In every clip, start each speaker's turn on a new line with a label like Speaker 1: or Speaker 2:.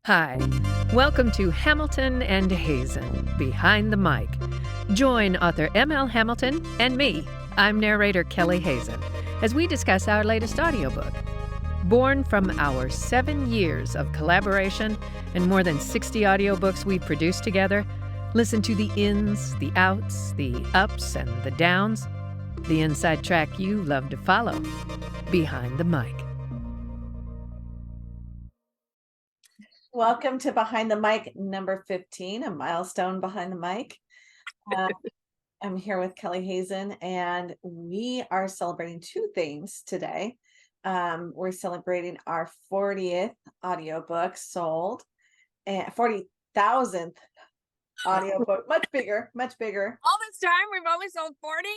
Speaker 1: Hi, welcome to Hamilton and Hazen, Behind the Mic. Join author M.L. Hamilton and me, I'm narrator Kelley Hazen, as we discuss our latest audiobook. Born from our 7 years of collaboration and more than 60 audiobooks we've produced together, listen to the ins, the outs, the ups, and the downs, the inside track you love to follow, Behind the Mic.
Speaker 2: Welcome to Behind the Mic number 15, a milestone behind the mic. I'm here with Kelley Hazen, and we are celebrating two things today. We're celebrating our 40th audiobook sold, and 40,000th audiobook, much bigger.
Speaker 3: All this time, we've only sold 40?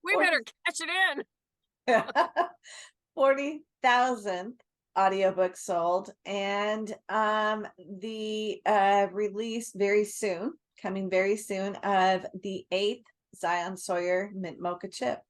Speaker 3: We better cash it in.
Speaker 2: 40,000th audiobook sold, and the release coming very soon, of the 8th Zion Sawyer MINT MOCHA chip.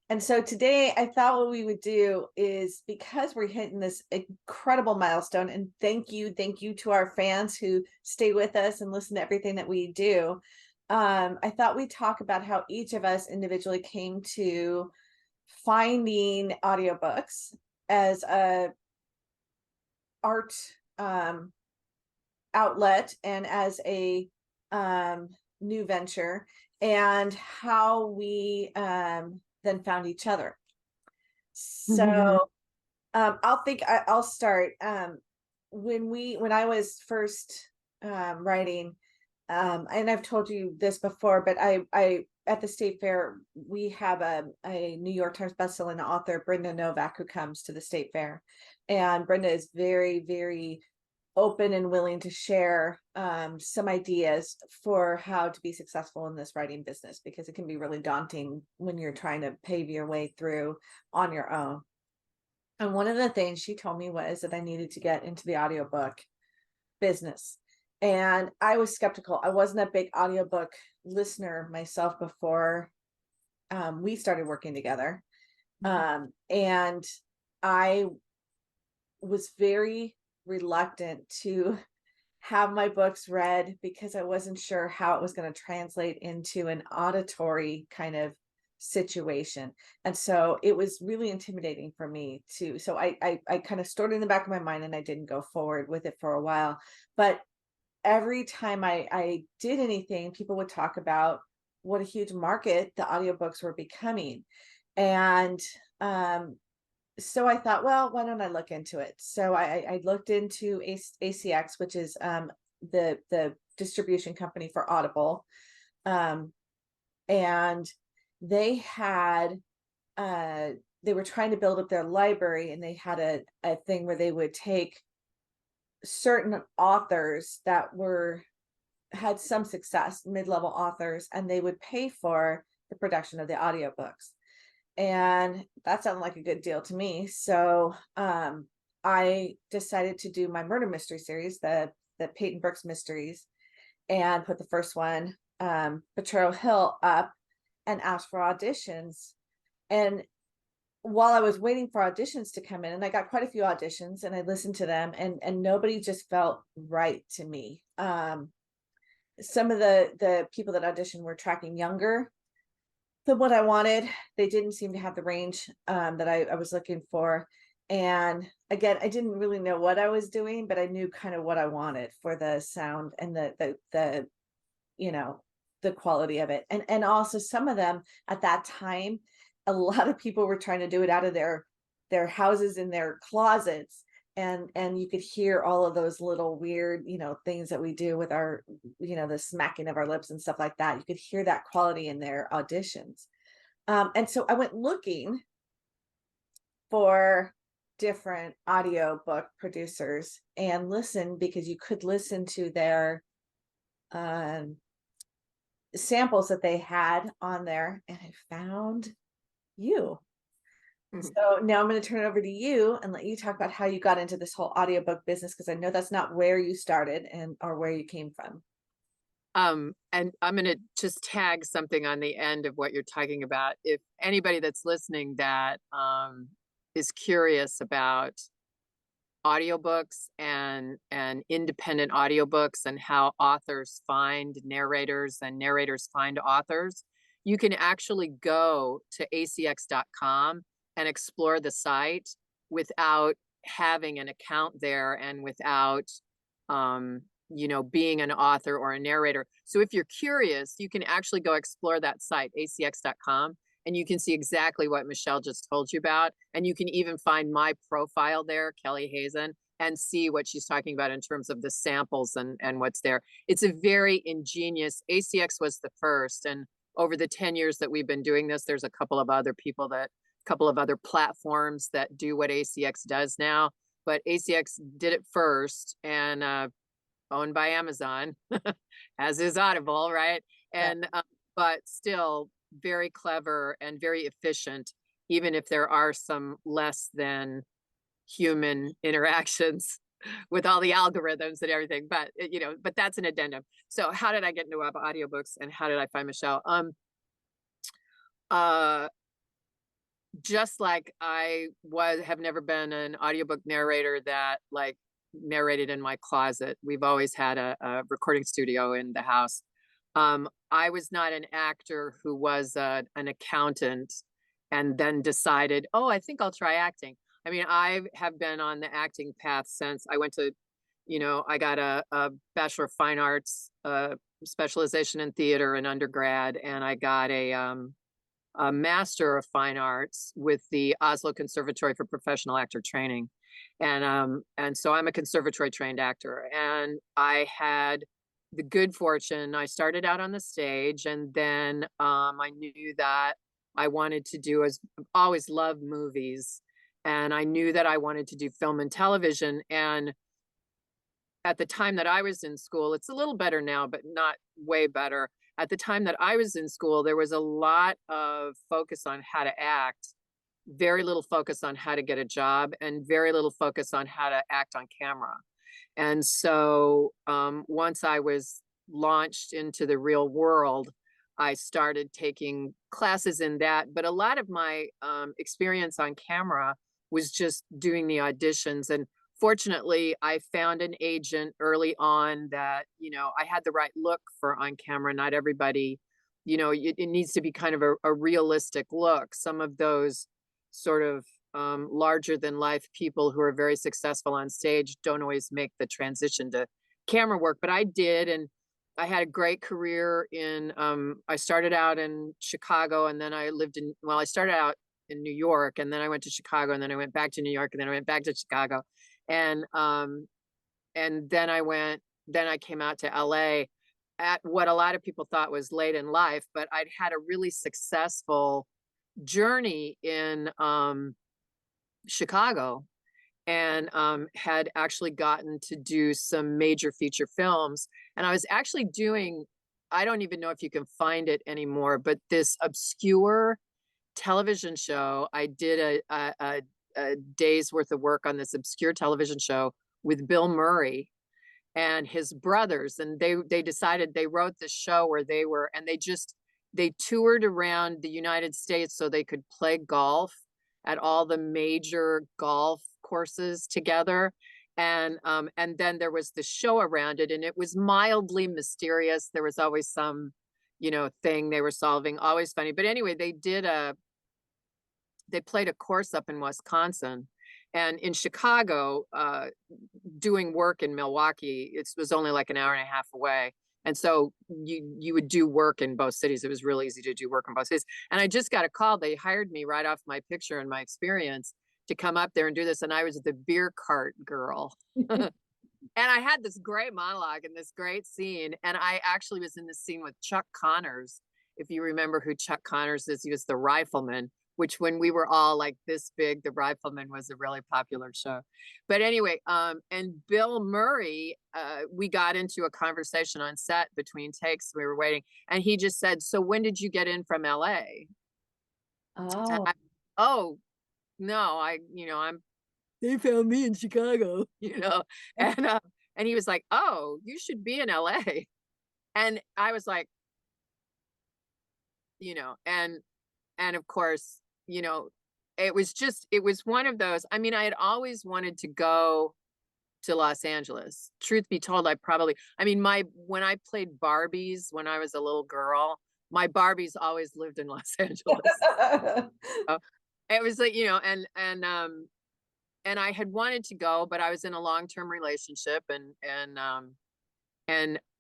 Speaker 2: And so today I thought what we would do is, because we're hitting this incredible milestone, and thank you to our fans who stay with us and listen to everything that we do, I thought we'd talk about how each of us individually came to finding audiobooks as a art outlet and as a new venture, and how we then found each other. So I'll start. When I was first writing, and I've told you this before, but I at the state fair, we have a New York Times bestselling author, Brenda Novak, who comes to the state fair. And Brenda is very, very open and willing to share some ideas for how to be successful in this writing business, because it can be really daunting when you're trying to pave your way through on your own. And one of the things she told me was that I needed to get into the audiobook business. And I was skeptical. I wasn't a big audiobook listener myself before we started working together. And I was very reluctant to have my books read, because I wasn't sure how it was going to translate into an auditory kind of situation. And so it was really intimidating for me too. So I kind of stored it in the back of my mind, and I didn't go forward with it for a while. But every time I did anything, people would talk about what a huge market the audiobooks were becoming. And so I thought, well, why don't I look into it? So I looked into ACX, which is the distribution company for Audible. And they had they were trying to build up their library, and they had a thing where they would take certain authors that had some success, mid-level authors, and they would pay for the production of the audiobooks. And that sounded like a good deal to me. So I decided to do my murder mystery series, the Peyton Brooks mysteries, and put the first one, Betrayal Hill, up and asked for auditions. And while I was waiting for auditions to come in, and I got quite a few auditions, and I listened to them, and nobody just felt right to me. Some of the people that auditioned were tracking younger than what I wanted. They didn't seem to have the range that I was looking for. And again, I didn't really know what I was doing, but I knew kind of what I wanted for the sound and the the quality of it. And also, some of them at that time, a lot of people were trying to do it out of their houses, in their closets. And you could hear all of those little weird, things that we do with our, the smacking of our lips and stuff like that. You could hear that quality in their auditions. And so I went looking for different audiobook producers and listened, because you could listen to their samples that they had on there, and I found you. So now I'm going to turn it over to you and let you talk about how you got into this whole audiobook business, because I know that's not where you started or where you came from.
Speaker 3: And I'm going to just tag something on the end of what you're talking about. If anybody that's listening that is curious about audiobooks and independent audiobooks and how authors find narrators and narrators find authors, you can actually go to acx.com and explore the site without having an account there and without being an author or a narrator. So if you're curious, you can actually go explore that site, acx.com, and you can see exactly what Michelle just told you about. And you can even find my profile there, Kelley Hazen, and see what she's talking about in terms of the samples and what's there. It's a very ingenious, ACX was the first. And over the 10 years that we've been doing this, there's a couple of other platforms that do what ACX does now. But ACX did it first, and owned by Amazon, as is Audible, right? And but still very clever and very efficient, even if there are some less than human interactions with all the algorithms and everything. But but that's an addendum. So how did I get into audiobooks, and how did I find Michelle? Just like I have never been an audiobook narrator that like narrated in my closet. We've always had a recording studio in the house. I was not an actor who was an accountant and then decided, oh, I think I'll try acting. I mean, I have been on the acting path since I went to, I got a Bachelor of Fine Arts specialization in theater in undergrad, and I got a Master of Fine Arts with the Oslo Conservatory for Professional Actor Training. And so I'm a conservatory trained actor, and I had the good fortune. I started out on the stage, and then I knew that I wanted to do, as always loved movies, and I knew that I wanted to do film and television. And at the time that I was in school, it's a little better now, but not way better. At the time that I was in school, there was a lot of focus on how to act, very little focus on how to get a job, and very little focus on how to act on camera. And so once I was launched into the real world, I started taking classes in that. But a lot of my experience on camera was just doing the auditions. And fortunately, I found an agent early on that, I had the right look for on camera. Not everybody, it needs to be kind of a realistic look. Some of those sort of larger than life people who are very successful on stage don't always make the transition to camera work, but I did. And I had a great career I started out in Chicago, and then I started out in New York, and then I went to Chicago, and then I went back to New York, and then I went back to Chicago. And then I came out to LA at what a lot of people thought was late in life, but I'd had a really successful journey in Chicago, and had actually gotten to do some major feature films. And I was actually doing, I don't even know if you can find it anymore, but this obscure television show. I did a day's worth of work on this obscure television show with Bill Murray and his brothers. And they decided, they wrote this show where they toured around the United States so they could play golf at all the major golf courses together. And then there was the show around it, and it was mildly mysterious. There was always some, thing they were solving, always funny. But anyway, they played a course up in Wisconsin, and in Chicago, doing work in Milwaukee, it was only like an hour and a half away. And so you would do work in both cities. It was really easy to do work in both cities. And I just got a call. They hired me right off my picture and my experience to come up there and do this. And I was the beer cart girl. And I had this great monologue and this great scene. And I actually was in the scene with Chuck Connors. If you remember who Chuck Connors is, he was the rifleman, which when we were all like this big, the Rifleman was a really popular show. But anyway, and Bill Murray, we got into a conversation on set between takes. We were waiting, and he just said, "So when did you get in from LA?" Oh, no, they found me in Chicago, and he was like, "Oh, you should be in LA." And I was like, and of course, it was one of those. I mean, I had always wanted to go to Los Angeles. Truth be told, when I played Barbies when I was a little girl, my Barbies always lived in Los Angeles. So it was like, and I had wanted to go, but I was in a long-term relationship, and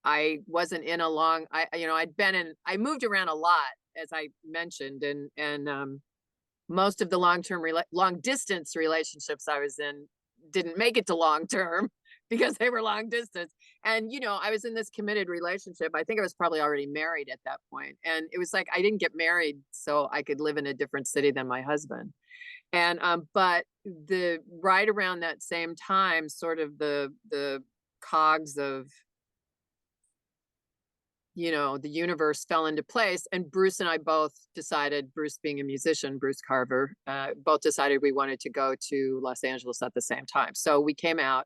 Speaker 3: I wasn't in a long, I moved around a lot, as I mentioned, and most of the long distance relationships I was in didn't make it to long term because they were long distance. And, I was in this committed relationship. I think I was probably already married at that point. And it was like, I didn't get married so I could live in a different city than my husband. And, but right around that same time, sort of the cogs of, the universe fell into place, and Bruce and I both decided, Bruce being a musician, Bruce Carver, both decided we wanted to go to Los Angeles at the same time. So we came out.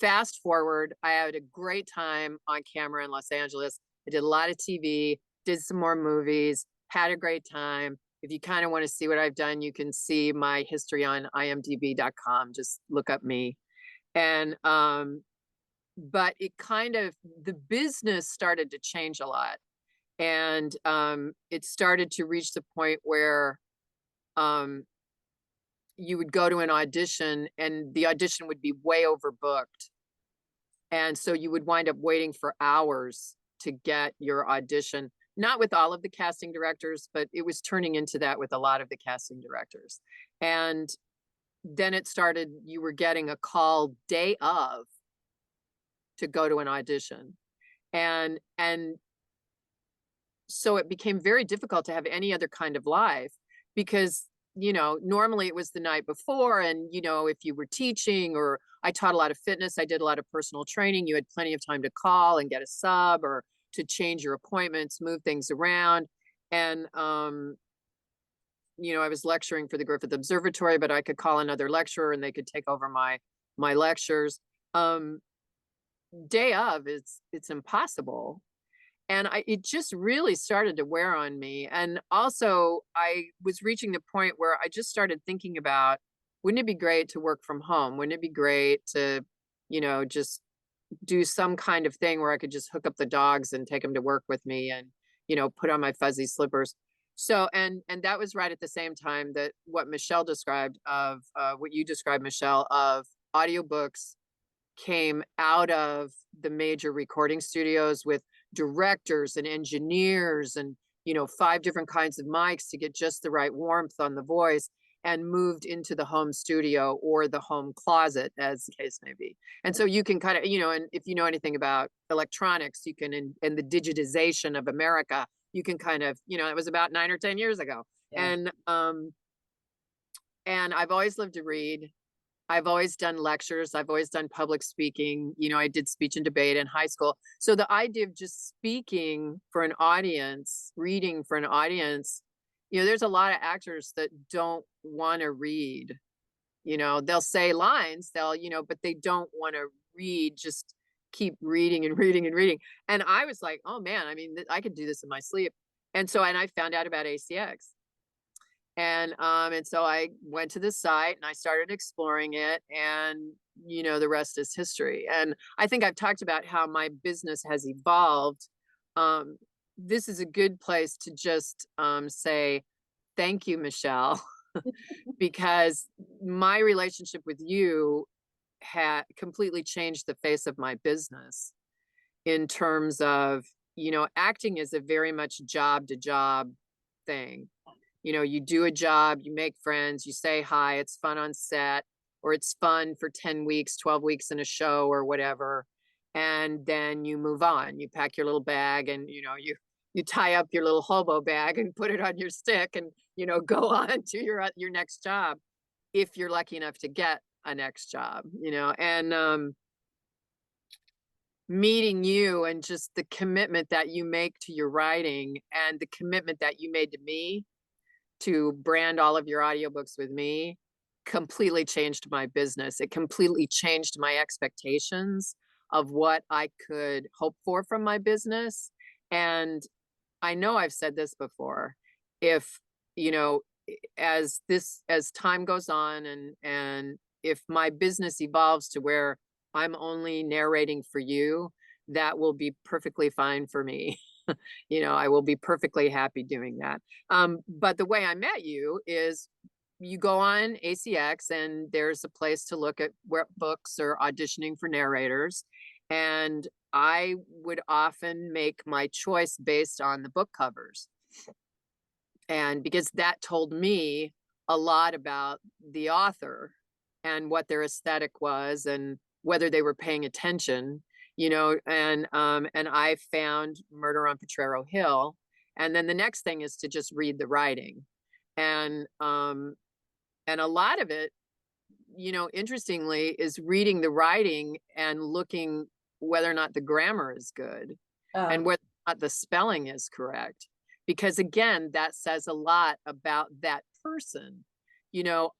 Speaker 3: Fast forward, I had a great time on camera in Los Angeles. I did a lot of TV, did some more movies, had a great time. If you kind of want to see what I've done, you can see my history on imdb.com. Just look up me. And but the business started to change a lot. And it started to reach the point where you would go to an audition and the audition would be way overbooked. And so you would wind up waiting for hours to get your audition, not with all of the casting directors, but it was turning into that with a lot of the casting directors. And then it started, you were getting a call day of to go to an audition. And so it became very difficult to have any other kind of life because, normally it was the night before. And, if you were teaching, or I taught a lot of fitness, I did a lot of personal training, you had plenty of time to call and get a sub or to change your appointments, move things around. And, I was lecturing for the Griffith Observatory, but I could call another lecturer and they could take over my lectures. Day of, it's impossible. And it just really started to wear on me. And also I was reaching the point where I just started thinking about, wouldn't it be great to work from home? Wouldn't it be great to, just do some kind of thing where I could just hook up the dogs and take them to work with me and, put on my fuzzy slippers. So, and that was right at the same time that what Michelle described of, what you described, Michelle, of audiobooks came out of the major recording studios with directors and engineers and 5 different kinds of mics to get just the right warmth on the voice, and moved into the home studio or the home closet, as the case may be. And so you can kind of, and if you know anything about electronics, you can, and the digitization of America, you can kind of, it was about 9 or 10 years ago. Yeah. And I've always lived to read. I've always done lectures. I've always done public speaking. I did speech and debate in high school. So the idea of just speaking for an audience, reading for an audience, there's a lot of actors that don't want to read. They'll say lines, but they don't want to read, just keep reading and reading and reading. And I was like, oh man, I could do this in my sleep. And I found out about ACX. And so I went to the site and I started exploring it, and, the rest is history. And I think I've talked about how my business has evolved. This is a good place to just say, thank you, Michelle, because my relationship with you had completely changed the face of my business in terms of, acting is a very much job to job thing. You do a job, you make friends, you say hi, it's fun on set, or it's fun for 10 weeks, 12 weeks in a show or whatever. And then you move on, you pack your little bag and, you tie up your little hobo bag and put it on your stick and, go on to your next job, if you're lucky enough to get a next job, and meeting you and just the commitment that you make to your writing and the commitment that you made to me to brand all of your audiobooks with me completely changed my business. It completely changed my expectations of what I could hope for from my business. And I know I've said this before, if as time goes on, and if my business evolves to where I'm only narrating for you, that will be perfectly fine for me. I will be perfectly happy doing that. But the way I met you is you go on ACX and there's a place to look at where books are auditioning for narrators. And I would often make my choice based on the book covers. And because that told me a lot about the author and what their aesthetic was and whether they were paying attention, and I found Murder on Potrero Hill. And then the next thing is to just read the writing. And a lot of it, interestingly, is reading the writing and looking whether or not the grammar is good and whether or not the spelling is correct. Because again, that says a lot about that person.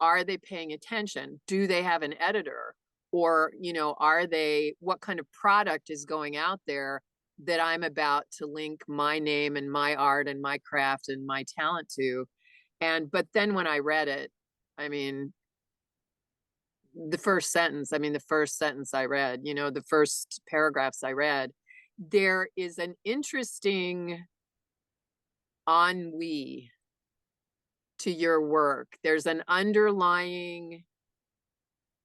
Speaker 3: Are they paying attention? Do they have an editor? Or, what kind of product is going out there that I'm about to link my name and my art and my craft and my talent to? But then when I read it, I mean, the first sentence I read, the first paragraphs I read, there is an interesting ennui to your work. There's an underlying,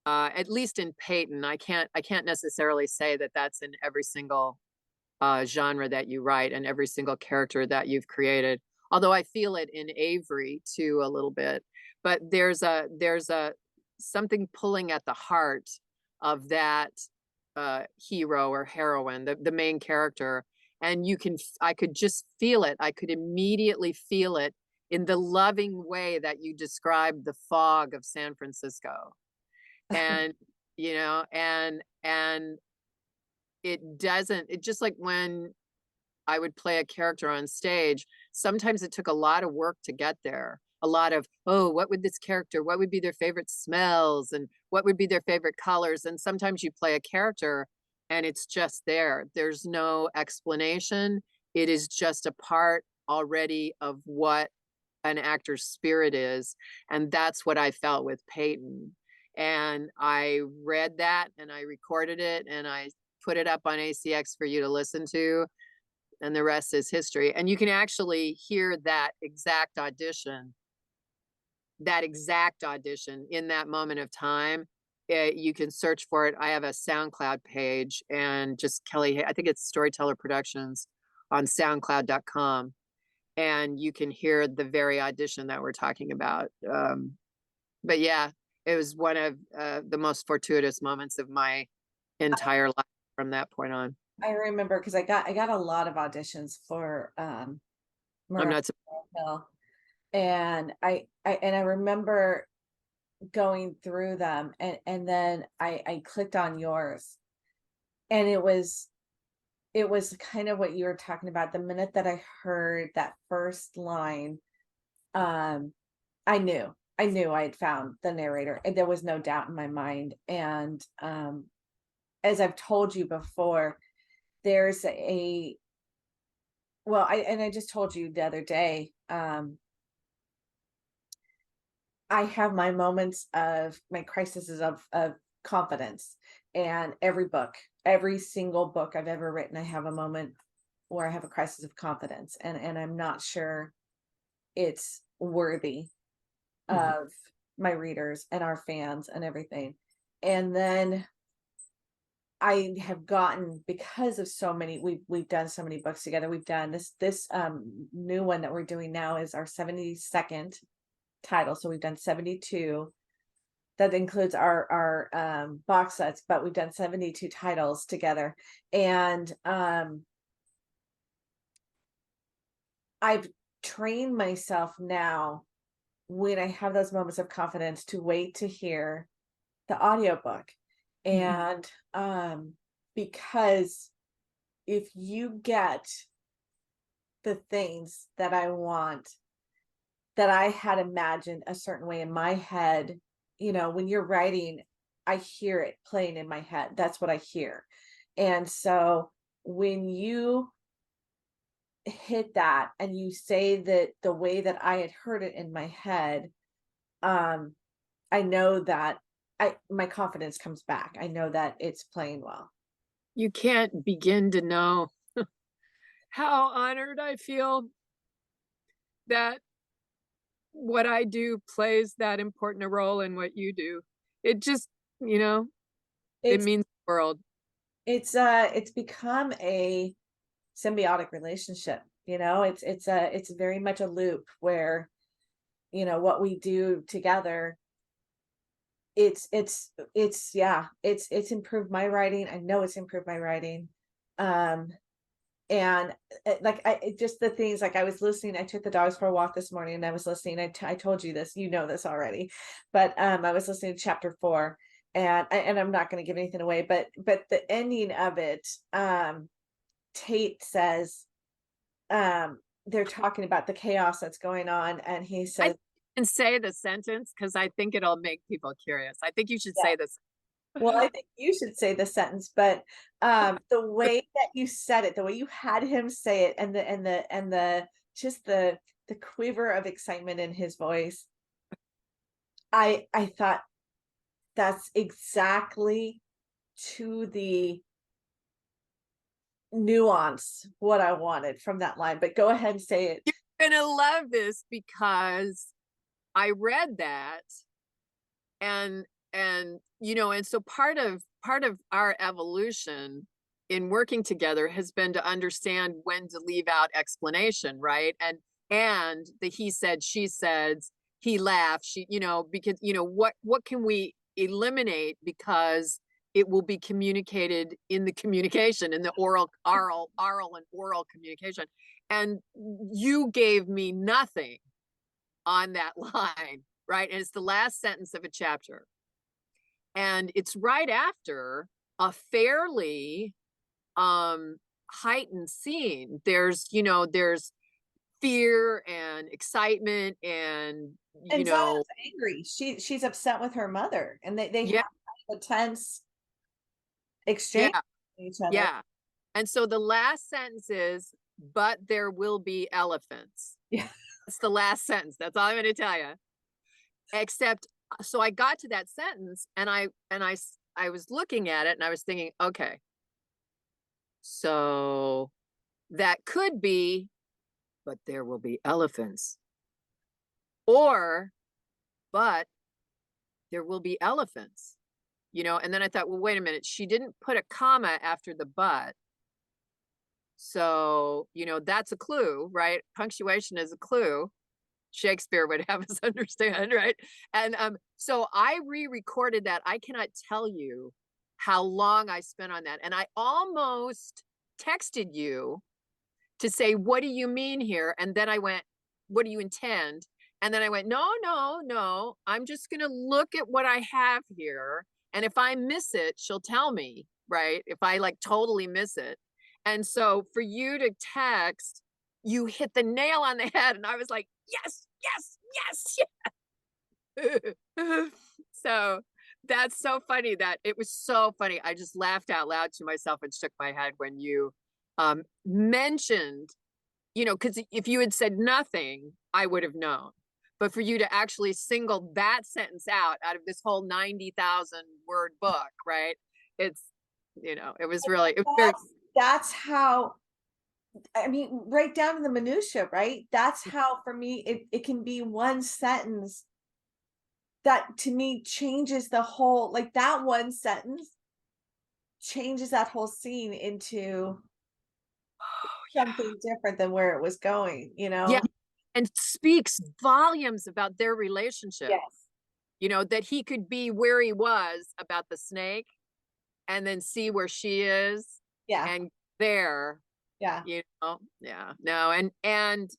Speaker 3: at least in Peyton, I can't necessarily say that that's in every single genre that you write and every single character that you've created. Although I feel it in Avery too a little bit, but there's a something pulling at the heart of that hero or heroine, the main character, and I could just feel it. I could immediately feel it in the loving way that you described the fog of San Francisco. And and it just like when I would play a character on stage, sometimes it took a lot of work to get there. A lot of, what would be their favorite smells and what would be their favorite colors? And sometimes you play a character and it's just there. There's no explanation. It is just a part already of what an actor's spirit is. And that's what I felt with Peyton. And I read that and I recorded it and I put it up on ACX for you to listen to. And the rest is history. And you can actually hear that exact audition in that moment of time. You can search for it. I have a SoundCloud page and just Kelley, I think it's Storyteller Productions on soundcloud.com. And you can hear the very audition that we're talking about. But yeah, it was one of the most fortuitous moments of my entire life from that point on.
Speaker 2: I remember because I got a lot of auditions for
Speaker 3: I'm
Speaker 2: Murder
Speaker 3: not
Speaker 2: on Hill, and I remember going through them, and then I clicked on yours, and it was kind of what you were talking about. The minute that I heard that first line, I knew I had found the narrator, and there was no doubt in my mind. And as I've told you before, there's I just told you the other day, I have my moments of my crises of confidence, and every single book I've ever written, I have a moment where I have a crisis of confidence, and I'm not sure it's worthy of my readers and our fans and everything. And then I have gotten, because of so many, we've done so many books together. We've done this new one that we're doing now is our 72nd title. So we've done 72. That includes our box sets, but we've done 72 titles together. And I've trained myself now, when I have those moments of confidence, to wait to hear the audiobook. And because if you get the things that I want, that I had imagined a certain way in my head, when you're writing, I hear it playing in my head. That's what I hear. And so when you hit that and you say that the way that I had heard it in my head, I know that my confidence comes back. I know that it's playing well.
Speaker 3: You can't begin to know how honored I feel that what I do plays that important a role in what you do. It just, it
Speaker 2: It's
Speaker 3: means the world.
Speaker 2: it's become a symbiotic relationship. It's very much a loop where, what we do together, it's improved my writing. I know it's improved my writing. Um and like just the things, like I was listening, I took the dogs for a walk this morning and I was listening. I told you this, this already, but I was listening to chapter 4, and I'm not going to give anything away, but the ending of it, Tate says, they're talking about the chaos that's going on, and he
Speaker 3: I
Speaker 2: says,
Speaker 3: can say the sentence because I think it'll make people curious. I think you should
Speaker 2: yeah,
Speaker 3: say this.
Speaker 2: well, I think you should say the sentence, but the way that you said it, the way you had him say it, and the just the quiver of excitement in his voice, I thought that's exactly to the nuance what I wanted from that line. But go ahead and say it.
Speaker 3: You're gonna love this because I read that and and so part of our evolution in working together has been to understand when to leave out explanation, right? And the he said, she said, he laughed, she, because what can we eliminate because it will be communicated in the communication, in the oral and oral communication. And you gave me nothing on that line, right? And it's the last sentence of a chapter. And it's right after a fairly heightened scene. There's fear and excitement and
Speaker 2: And Zion's angry. She's upset with her mother, and they
Speaker 3: yeah,
Speaker 2: have a tense exchange
Speaker 3: yeah,
Speaker 2: with each other.
Speaker 3: yeah. And so the last sentence is, but there will be elephants.
Speaker 2: Yeah.
Speaker 3: It's the last sentence. That's all I'm going to tell you. Except, so I got to that sentence and I was looking at it and I was thinking, okay, so that could be, but there will be elephants. Or, but there will be elephants, and then I thought, well, wait a minute. She didn't put a comma after the but. So, that's a clue, right? Punctuation is a clue. Shakespeare would have us understand, right? And so I re-recorded that. I cannot tell you how long I spent on that. And I almost texted you to say, what do you mean here? And then I went, what do you intend? And then I went, no. I'm just going to look at what I have here. And if I miss it, she'll tell me, right? If I like totally miss it. And so for you to text, you hit the nail on the head. And I was like, yes. So that's so funny. That it was so funny. I just laughed out loud to myself and shook my head when you mentioned, because if you had said nothing, I would have known. But for you to actually single that sentence out of this whole 90,000 word book, right? It was really,
Speaker 2: That's how, I mean, right down to the minutia, right? That's how, for me, it can be one sentence that to me changes the whole, like that one sentence changes that whole scene into something different than where it was going,
Speaker 3: yeah, and speaks volumes about their relationship.
Speaker 2: Yes.
Speaker 3: That he could be where he was about the snake and then see where she is.
Speaker 2: Yeah.
Speaker 3: And there,
Speaker 2: Yeah.
Speaker 3: yeah, no. And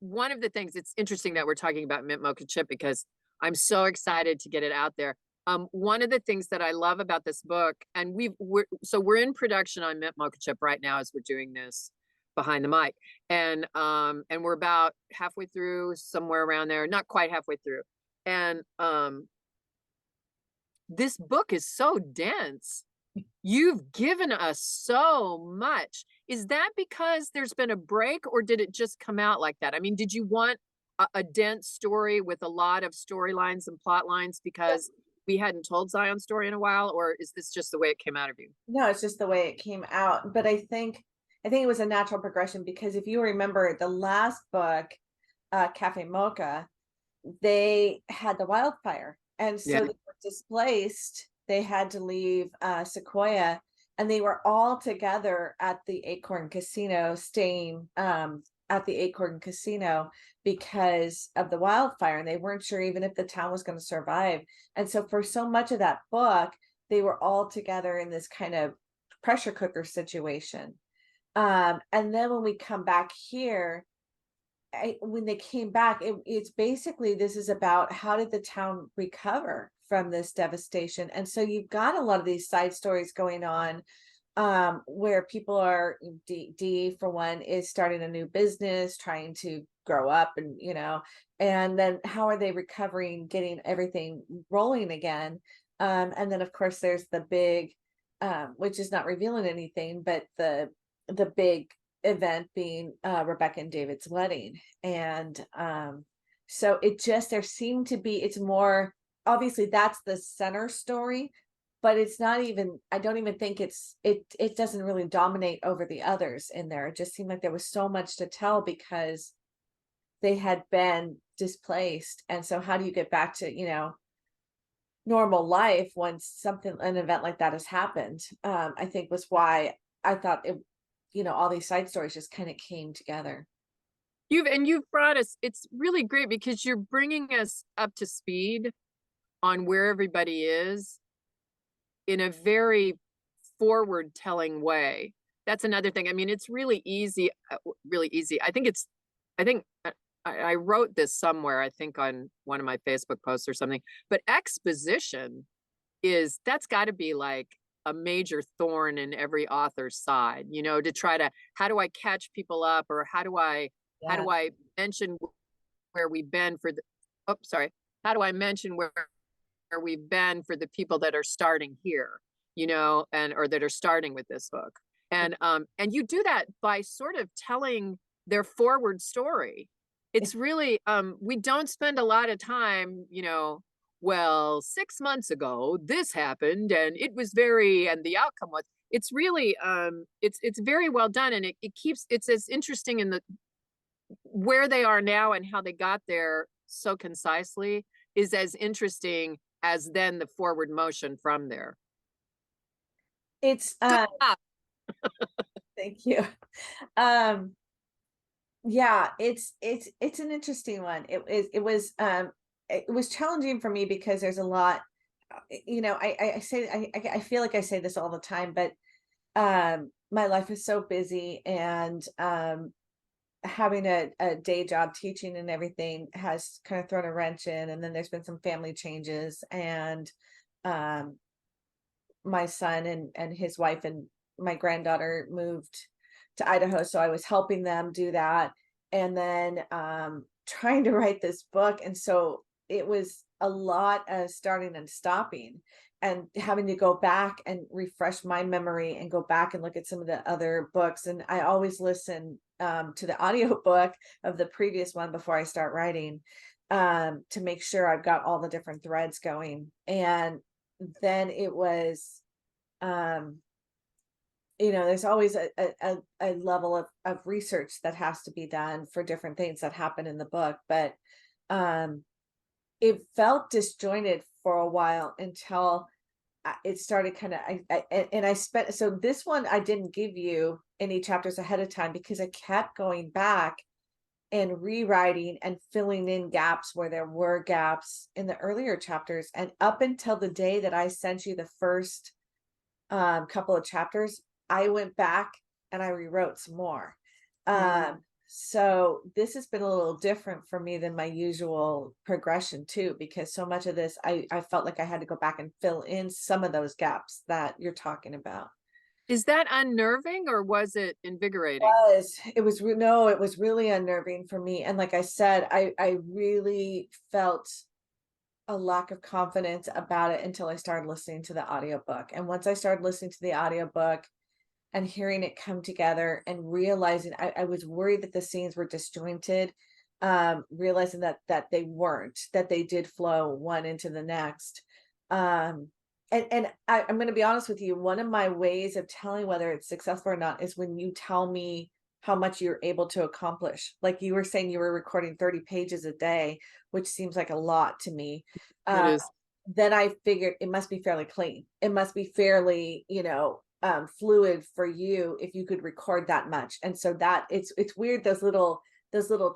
Speaker 3: one of the things, it's interesting that we're talking about Mint Mocha Chip because I'm so excited to get it out there. One of the things that I love about this book, and we're in production on Mint Mocha Chip right now as we're doing this behind the mic, and we're about halfway through, somewhere around there, not quite halfway through. And this book is so dense You've given us so much. Is that because there's been a break, or did it just come out like that? I mean, did you want a dense story with a lot of storylines and plot lines because we hadn't told Zion's story in a while, or is this just the way it came out of you?
Speaker 2: No, it's just the way it came out. But I think it was a natural progression, because if you remember the last book, Cafe Mocha, they had the wildfire. And so
Speaker 3: Yeah.
Speaker 2: they were displaced. They had to leave Sequoia, and they were all together at the Acorn Casino, staying at the Acorn Casino because of the wildfire. And they weren't sure even if the town was going to survive. And so for so much of that book, they were all together in this kind of pressure cooker situation. And then when we come back here, when they came back, it's basically, this is about how did the town recover from this devastation. And so you've got a lot of these side stories going on, where people are, D for one, is starting a new business, trying to grow up, and and then how are they recovering, getting everything rolling again. And then of course there's the big, which is not revealing anything, but the big event being Rebecca and David's wedding. And so there seemed to be, it's more, obviously that's the center story, but it's not even, I don't even think it doesn't really dominate over the others in there. It just seemed like there was so much to tell because they had been displaced. And so how do you get back to, normal life once an event like that has happened? I think was why I thought it, all these side stories just kind of came together.
Speaker 3: You've brought us, it's really great because you're bringing us up to speed on where everybody is in a very forward telling way. That's another thing. I mean, it's really easy, really easy. I think I wrote this somewhere, I think on one of my Facebook posts or something, but exposition that's got to be like a major thorn in every author's side, to try to, how do I catch people up, or how do I mention where we've been for the, oh, sorry. How do I mention where we've been for the people that are starting here, or that are starting with this book. And you do that by sort of telling their forward story. It's really, we don't spend a lot of time, well, 6 months ago, this happened and it was and the outcome was, it's really, it's very well done. And it's as interesting in where they are now and how they got there so concisely is as interesting as then the forward motion from there.
Speaker 2: It's thank you. Yeah, it's an interesting one. It was challenging for me because there's a lot, I feel like I say this all the time, but my life is so busy, and having a day job teaching and everything has kind of thrown a wrench in. And then there's been some family changes, and my son and his wife and my granddaughter moved to Idaho, so I was helping them do that, and then trying to write this book. And so it was a lot of starting and stopping, and having to go back and refresh my memory and go back and look at some of the other books. And I always listen to the audiobook of the previous one before I start writing, to make sure I've got all the different threads going. And then it was, there's always a level of research that has to be done for different things that happen in the book. But it felt disjointed for a while until it started kind of, so this one, I didn't give you any chapters ahead of time because I kept going back and rewriting and filling in gaps where there were gaps in the earlier chapters. And up until the day that I sent you the first couple of chapters, I went back and I rewrote some more. So this has been a little different for me than my usual progression too, because so much of this, I felt like I had to go back and fill in some of those gaps that you're talking about.
Speaker 3: Is that unnerving, or was it invigorating?
Speaker 2: It was no, it was really unnerving for me. And like I said, I really felt a lack of confidence about it until I started listening to the audiobook. And once I started listening to the audiobook and hearing it come together and realizing I was worried that the scenes were disjointed, realizing that they weren't, that they did flow one into the next. I'm going to be honest with you. One of my ways of telling whether it's successful or not is when you tell me how much you're able to accomplish. Like you were saying, you were recording 30 pages a day, which seems like a lot to me.
Speaker 3: It
Speaker 2: Uh,
Speaker 3: is.
Speaker 2: then I figured it must be fairly clean. It must be fairly, fluid for you if you could record that much. And so that it's weird, those little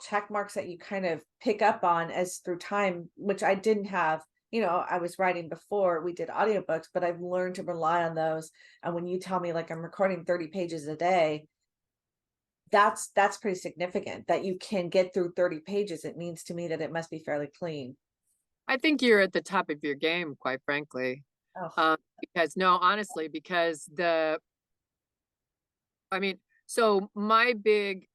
Speaker 2: check marks that you kind of pick up on as through time, which I didn't have. I was writing before we did audiobooks, but I've learned to rely on those. And when you tell me like I'm recording 30 pages a day, that's pretty significant that you can get through 30 pages. It means to me that it must be fairly clean.
Speaker 3: I think you're at the top of your game, quite frankly.
Speaker 2: Oh,
Speaker 3: Because no, honestly, because so my big,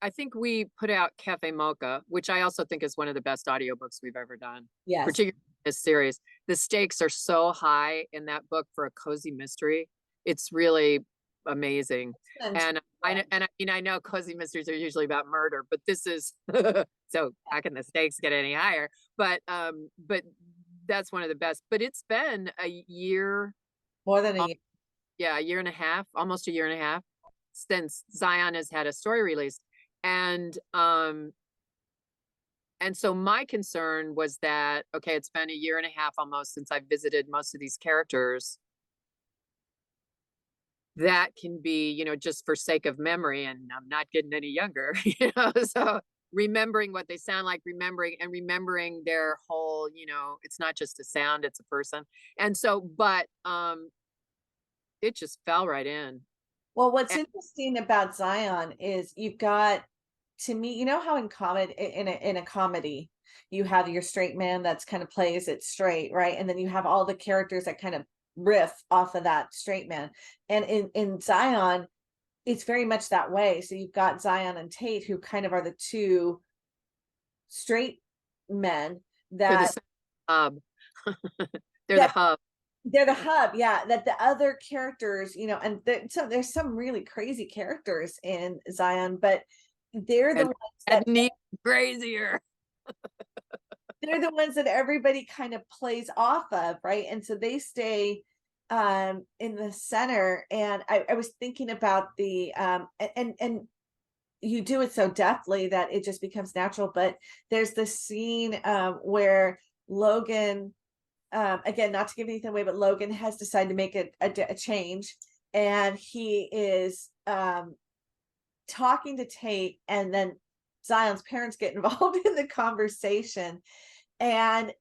Speaker 3: I think we put out Cafe Mocha, which I also think is one of the best audiobooks we've ever done,
Speaker 2: yes.
Speaker 3: particularly this series. The stakes are so high in that book for a cozy mystery. It's really amazing. And I know cozy mysteries are usually about murder, but this is so how can the stakes get any higher? But that's one of the best. But it's been a year,
Speaker 2: More than a year.
Speaker 3: yeah, a year and a half, almost a year and a half since Zion has had a story released. And so my concern was that, okay, it's been a year and a half almost since I've visited most of these characters. That can be, just for sake of memory, and I'm not getting any younger, so remembering what they sound like, remembering their whole, it's not just a sound, it's a person. And so, but it just fell right in.
Speaker 2: Well, what's
Speaker 3: And
Speaker 2: interesting about Zion is you've got, to me, how in in a comedy, you have your straight man that's kind of plays it straight, right? And then you have all the characters that kind of riff off of that straight man. And in Zion, it's very much that way. So you've got Zion and Tate, who kind of are the two straight men
Speaker 3: they're
Speaker 2: that
Speaker 3: the hub. They're the
Speaker 2: that
Speaker 3: hub.
Speaker 2: they're the hub, yeah. That the other characters, and there's some really crazy characters in Zion, but they're the
Speaker 3: And
Speaker 2: ones that
Speaker 3: that need crazier.
Speaker 2: they're the ones that everybody kind of plays off of, right? And so they stay in the center. And I was thinking about the and you do it so deftly that it just becomes natural. But there's this scene where Logan, again, not to give anything away, but Logan has decided to make a change, and he is talking to Tate, and then Zion's parents get involved in the conversation, and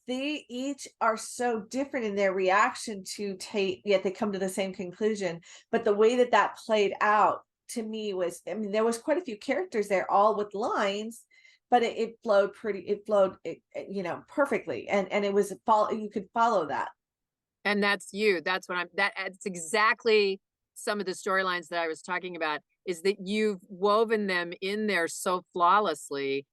Speaker 2: they each are so different in their reaction to Tate, yet they come to the same conclusion. But the way that played out to me was, there was quite a few characters there, all with lines, but it flowed perfectly. And it was, you could follow that.
Speaker 3: And that's that's exactly some of the storylines that I was talking about, is that you've woven them in there so flawlessly,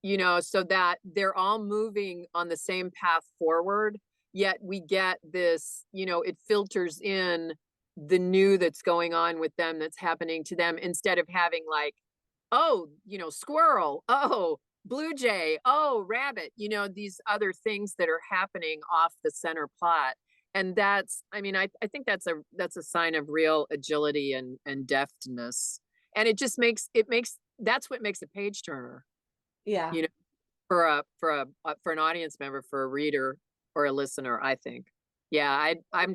Speaker 3: so that they're all moving on the same path forward, yet we get this, it filters in the new that's going on with them, that's happening to them, instead of having like, oh, squirrel, oh, blue jay, oh, rabbit, these other things that are happening off the center plot. And that's, I think that's a sign of real agility and deftness. And that's what makes a page turner,
Speaker 2: Yeah.
Speaker 3: for an audience member, for a reader or a listener, I think. Yeah, I'm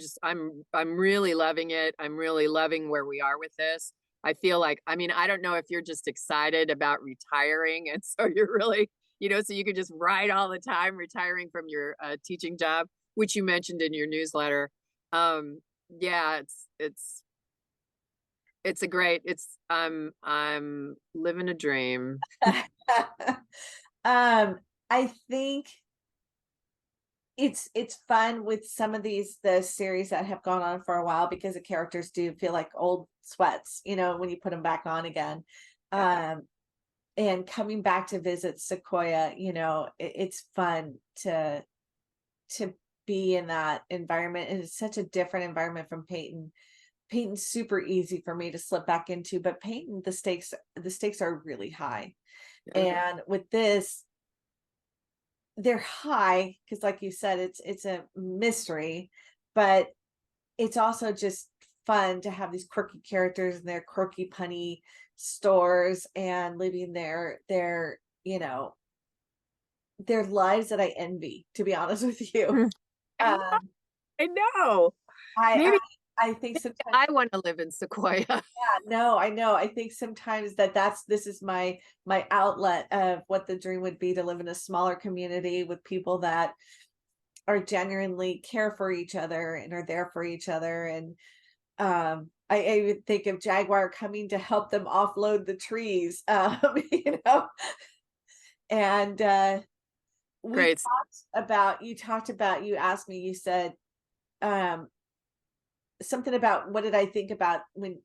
Speaker 3: really loving it. I'm really loving where we are with this. I feel like, I don't know if you're just excited about retiring, and so you're really, so you can just write all the time, retiring from your teaching job, which you mentioned in your newsletter. Yeah, I'm living a dream.
Speaker 2: I think it's fun with some of the series that have gone on for a while, because the characters do feel like old sweats, when you put them back on again. and coming back to visit Sequoia, it's fun to be in that environment. And it's such a different environment from Peyton. Peyton's super easy for me to slip back into, but Peyton, the stakes are really high. And with this, they're high because, like you said, it's a mystery, but it's also just fun to have these quirky characters and their quirky punny stores and living their their lives that I envy, to be honest with you.
Speaker 3: I know.
Speaker 2: Um,
Speaker 3: I know.
Speaker 2: I,
Speaker 3: Maybe
Speaker 2: I think sometimes,
Speaker 3: I want to live in Sequoia.
Speaker 2: yeah, no, I know. I think sometimes this is my outlet of what the dream would be, to live in a smaller community with people that are genuinely care for each other and are there for each other. And I even think of Jaguar coming to help them offload the trees, and
Speaker 3: Great.
Speaker 2: you asked me, you said um something about what did I think about when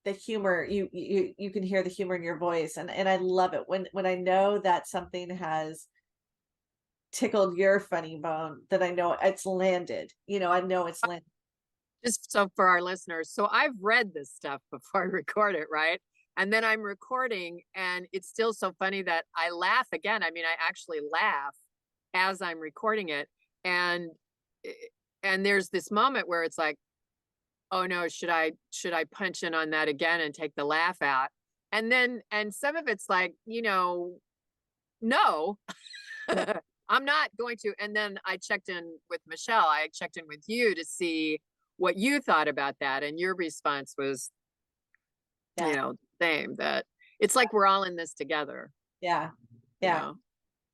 Speaker 2: the humor, you can hear the humor in your voice, and I love it when I know that something has tickled your funny bone, that I know it's landed. I know it's landed.
Speaker 3: Just so for our listeners, so I've read this stuff before I record it, right? And then I'm recording, and it's still so funny that I laugh again. I mean, I actually laugh as I'm recording it, and there's this moment where it's like, oh no, should I punch in on that again and take the laugh out? And some of it's like, no, I'm not going to. And then I checked in with Michelle. I checked in with you to see what you thought about that. And your response was,
Speaker 2: Yeah.
Speaker 3: same, that it's like we're all in this together.
Speaker 2: Yeah.
Speaker 3: you
Speaker 2: Yeah.
Speaker 3: know?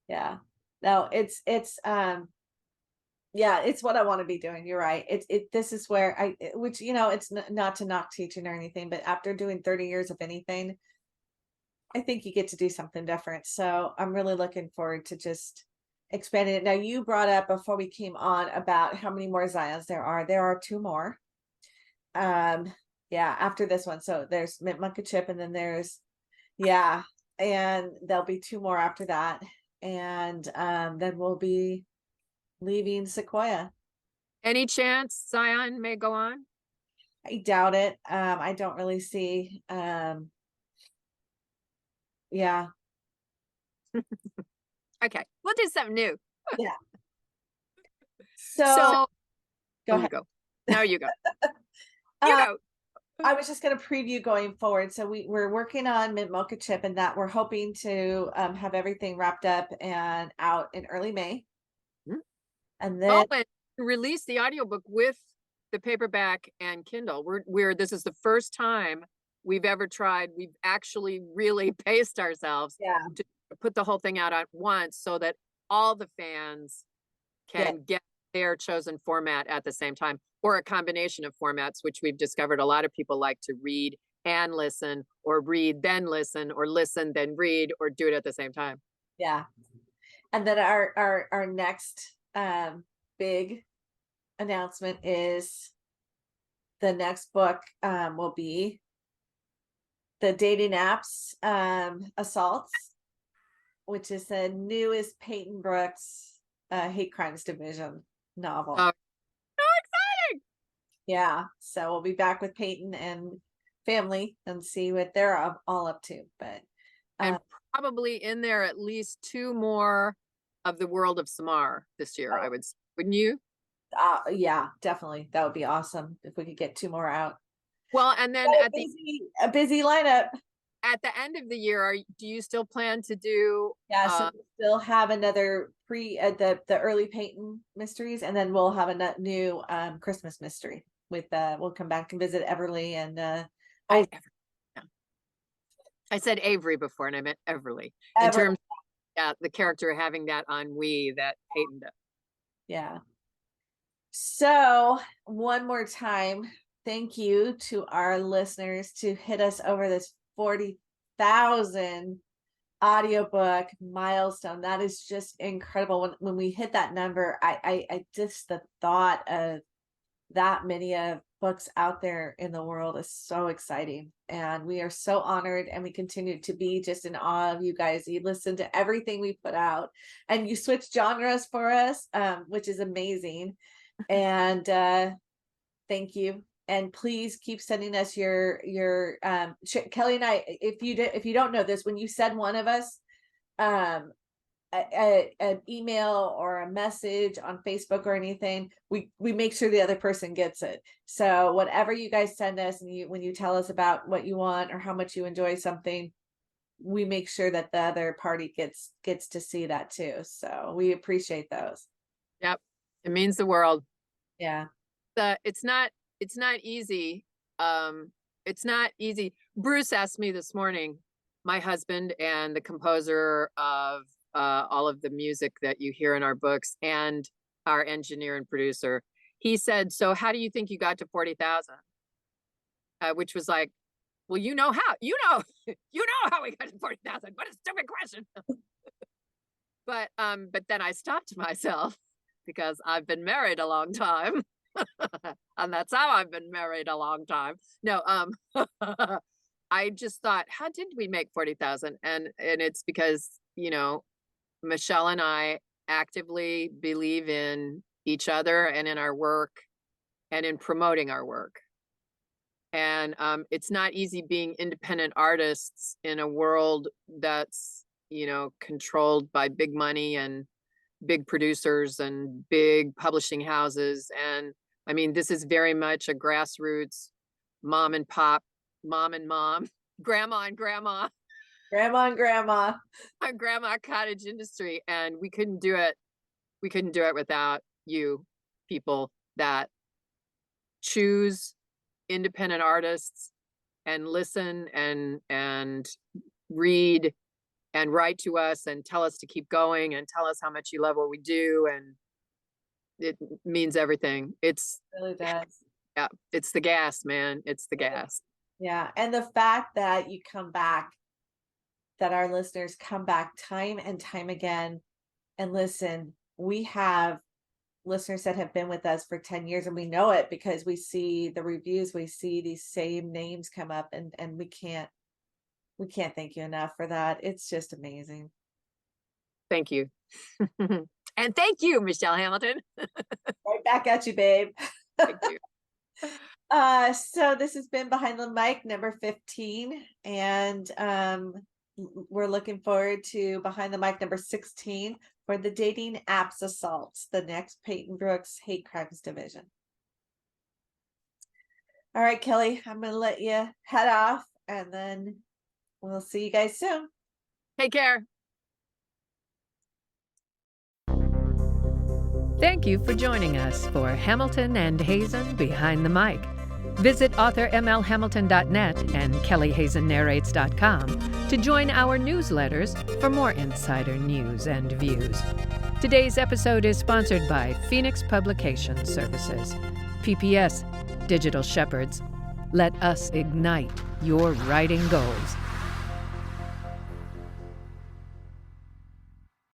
Speaker 2: Yeah. No, it's yeah, it's what I want to be doing. You're right. This is where which, it's not to knock teaching or anything, but after doing 30 years of anything, I think you get to do something different. So I'm really looking forward to just expanding it. Now, you brought up before we came on about how many more Zions there are. There are 2 more. Yeah, after this one. So there's Mint Mocha Chip, and then there's, yeah, and there'll be 2 more after that. And then we'll be leaving Sequoia.
Speaker 3: Any chance Zion may go on?
Speaker 2: I doubt it. I don't really see. Yeah.
Speaker 3: Okay, we'll do something new.
Speaker 2: Yeah.
Speaker 3: So,
Speaker 2: So go
Speaker 3: you
Speaker 2: ahead.
Speaker 3: go. No, you go. You
Speaker 2: Uh,
Speaker 3: go.
Speaker 2: I was just going to preview going forward. So we're working on Mint Mocha Chip, and that we're hoping to have everything wrapped up and out in early May.
Speaker 3: Hmm.
Speaker 2: And then
Speaker 3: and release the audiobook with the paperback and Kindle. This is the first time we've ever tried. We've actually really paced ourselves
Speaker 2: yeah,
Speaker 3: to put the whole thing out at once so that all the fans
Speaker 2: yeah,
Speaker 3: can get their chosen format at the same time, or a combination of formats, which we've discovered a lot of people like to read and listen, or read then listen, or listen then read, or do it at the same time.
Speaker 2: yeah. And then our next big announcement is the next book will be the dating apps assaults, which is the newest Peyton Brooks hate crimes division novel.
Speaker 3: Oh, so exciting!
Speaker 2: Yeah, so we'll be back with Peyton and family and see what they're all up to. But
Speaker 3: And probably in there at least 2 more of the world of Samar this year, I would say. Wouldn't you?
Speaker 2: yeah, definitely, that would be awesome if we could get 2 more out.
Speaker 3: Well, and then
Speaker 2: a busy lineup.
Speaker 3: At the end of the year, do you still plan to do?
Speaker 2: Yeah, so we'll still have another the early Peyton mysteries, and then we'll have a new Christmas mystery with we'll come back and visit Everly and
Speaker 3: I said Avery before, and I meant Everly. In terms of the character having that ennui that Peyton does.
Speaker 2: Yeah. So one more time, thank you to our listeners to hit us over this 40,000 audiobook milestone. That is just incredible. When we hit that number, I just, the thought of that many of books out there in the world is so exciting. And we are so honored, and we continue to be just in awe of you guys. You listen to everything we put out, and you switch genres for us, which is amazing. And thank you. And please keep sending us your Kelly and I, if you don't know this, when you send one of us an email or a message on Facebook or anything, we make sure the other person gets it. So whatever you guys send us, and when you tell us about what you want or how much you enjoy something, we make sure that the other party gets to see that too. So we appreciate those.
Speaker 3: Yep. It means the world.
Speaker 2: Yeah.
Speaker 3: It's not easy. It's not easy. Bruce asked me this morning, my husband and the composer of all of the music that you hear in our books, and our engineer and producer. He said, "So how do you think you got to 40,000?" Which was like, well, you know how we got to 40,000. What a stupid question. But then I stopped myself because I've been married a long time. And that's how I've been married a long time. No, I just thought, how did we make 40,000? And it's because, Michelle and I actively believe in each other and in our work and in promoting our work. And it's not easy being independent artists in a world that's, controlled by big money and big producers and big publishing houses. And I mean, this is very much a grassroots mom and pop, mom and mom, grandma and grandma, a grandma cottage industry. And we couldn't do it without you people that choose independent artists and listen and read and write to us and tell us to keep going and tell us how much you love what we do. And it means everything. It
Speaker 2: really does.
Speaker 3: Yeah, it's the gas, man. It's the gas.
Speaker 2: Yeah. And the fact that you come back, that our listeners come back time and time again and listen. We have listeners that have been with us for 10 years, and we know it because we see the reviews, we see these same names come up, and we can't thank you enough for that. It's just amazing.
Speaker 3: Thank you. And thank you, Michelle Hamilton.
Speaker 2: Right back at you, babe.
Speaker 3: Thank you.
Speaker 2: So this has been Behind the Mic number 15, and we're looking forward to Behind the Mic number 16 for the Dating Apps Assaults, the next Peyton Brooks Hate Crimes Division. All right, Kelly, I'm going to let you head off, and then we'll see you guys soon.
Speaker 3: Take care.
Speaker 1: Thank you for joining us for Hamilton and Hazen Behind the Mic. Visit authormlhamilton.net and kellyhazennarrates.com to join our newsletters for more insider news and views. Today's episode is sponsored by Phoenix Publication Services. PPS, Digital Shepherds. Let us ignite your writing goals.